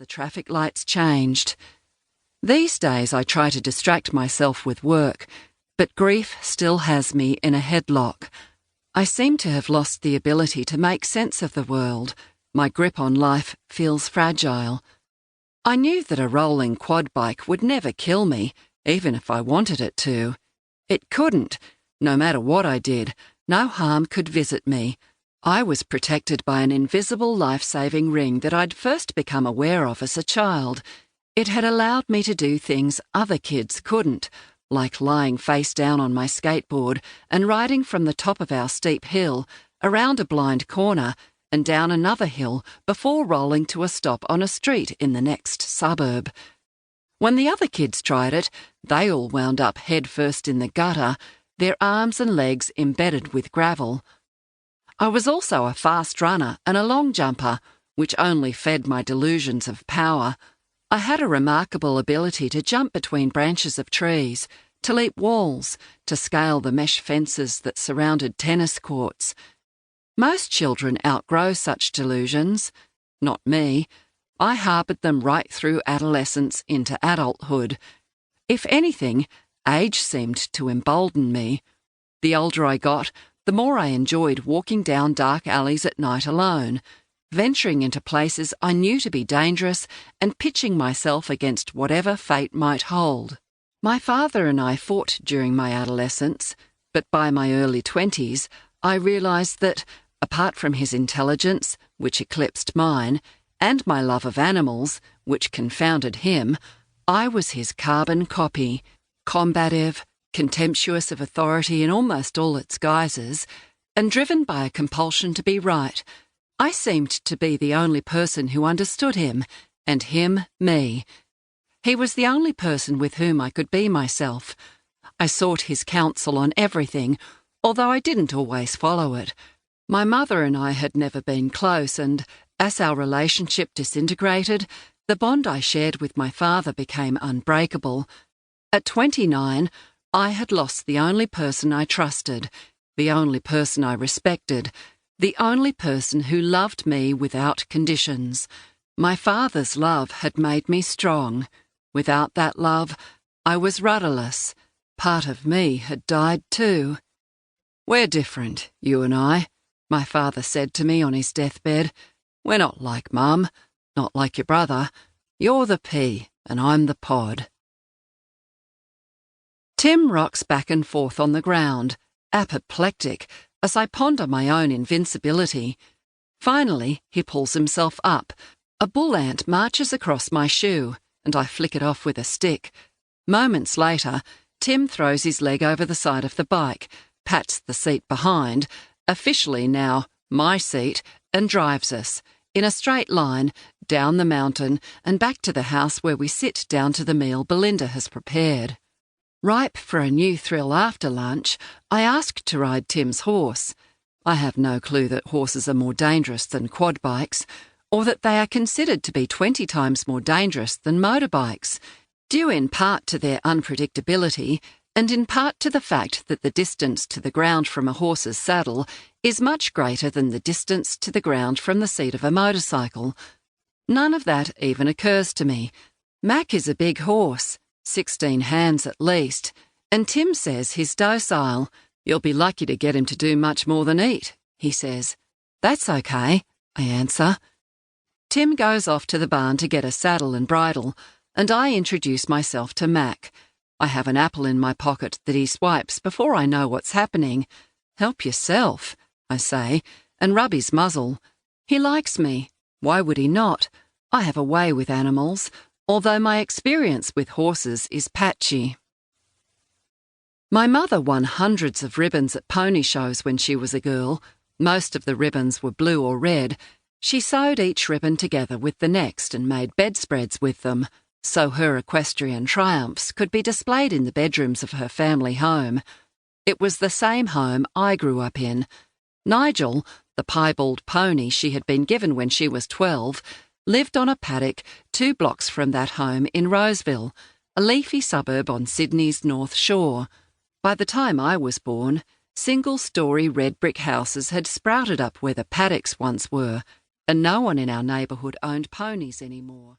the traffic lights changed. These days I try to distract myself with work, but grief still has me in a headlock. I seem to have lost the ability to make sense of the world. My grip on life feels fragile. I knew that a rolling quad bike would never kill me, even if I wanted it to. It couldn't. No matter what I did, no harm could visit me. I was protected by an invisible life-saving ring that I'd first become aware of as a child. It had allowed me to do things other kids couldn't, like lying face down on my skateboard and riding from the top of our steep hill, around a blind corner, and down another hill before rolling to a stop on a street in the next suburb. When the other kids tried it, they all wound up head first in the gutter, their arms and legs embedded with gravel. I was also a fast runner and a long jumper, which only fed my delusions of power. I had a remarkable ability to jump between branches of trees, to leap walls, to scale the mesh fences that surrounded tennis courts. Most children outgrow such delusions. Not me. I harboured them right through adolescence into adulthood. If anything, age seemed to embolden me. The older I got, the more I enjoyed walking down dark alleys at night alone, venturing into places I knew to be dangerous and pitching myself against whatever fate might hold. My father and I fought during my adolescence, but by my early 20s, I realised that, apart from his intelligence, which eclipsed mine, and my love of animals, which confounded him, I was his carbon copy, combative, contemptuous of authority in almost all its guises, and driven by a compulsion to be right. I seemed to be the only person who understood him, and him me. He was the only person with whom I could be myself. I sought his counsel on everything, although I didn't always follow it. My mother and I had never been close, and as our relationship disintegrated, the bond I shared with my father became unbreakable. At 29, I had lost the only person I trusted, the only person I respected, the only person who loved me without conditions. My father's love had made me strong. Without that love, I was rudderless. Part of me had died too. "We're different, you and I," my father said to me on his deathbed. "We're not like Mum, not like your brother. You're the pea and I'm the pod." Tim rocks back and forth on the ground, apoplectic, as I ponder my own invincibility. Finally, he pulls himself up. A bull ant marches across my shoe, and I flick it off with a stick. Moments later, Tim throws his leg over the side of the bike, pats the seat behind, officially now my seat, and drives us, in a straight line, down the mountain and back to the house where we sit down to the meal Belinda has prepared. Ripe for a new thrill after lunch, I ask to ride Tim's horse. I have no clue that horses are more dangerous than quad bikes, or that they are considered to be 20 times more dangerous than motorbikes, due in part to their unpredictability and in part to the fact that the distance to the ground from a horse's saddle is much greater than the distance to the ground from the seat of a motorcycle. None of that even occurs to me. Mac is a big horse, 16 hands at least, and Tim says he's docile. "You'll be lucky to get him to do much more than eat," he says. "That's okay," I answer. Tim goes off to the barn to get a saddle and bridle, and I introduce myself to Mac. I have an apple in my pocket that he swipes before I know what's happening. "Help yourself," I say, and rub his muzzle. He likes me. Why would he not? I have a way with animals, although my experience with horses is patchy. My mother won hundreds of ribbons at pony shows when she was a girl. Most of the ribbons were blue or red. She sewed each ribbon together with the next and made bedspreads with them, so her equestrian triumphs could be displayed in the bedrooms of her family home. It was the same home I grew up in. Nigel, the piebald pony she had been given when she was 12, lived on a paddock 2 blocks from that home in Roseville, a leafy suburb on Sydney's North Shore. By the time I was born, single-storey red brick houses had sprouted up where the paddocks once were, and no one in our neighbourhood owned ponies anymore.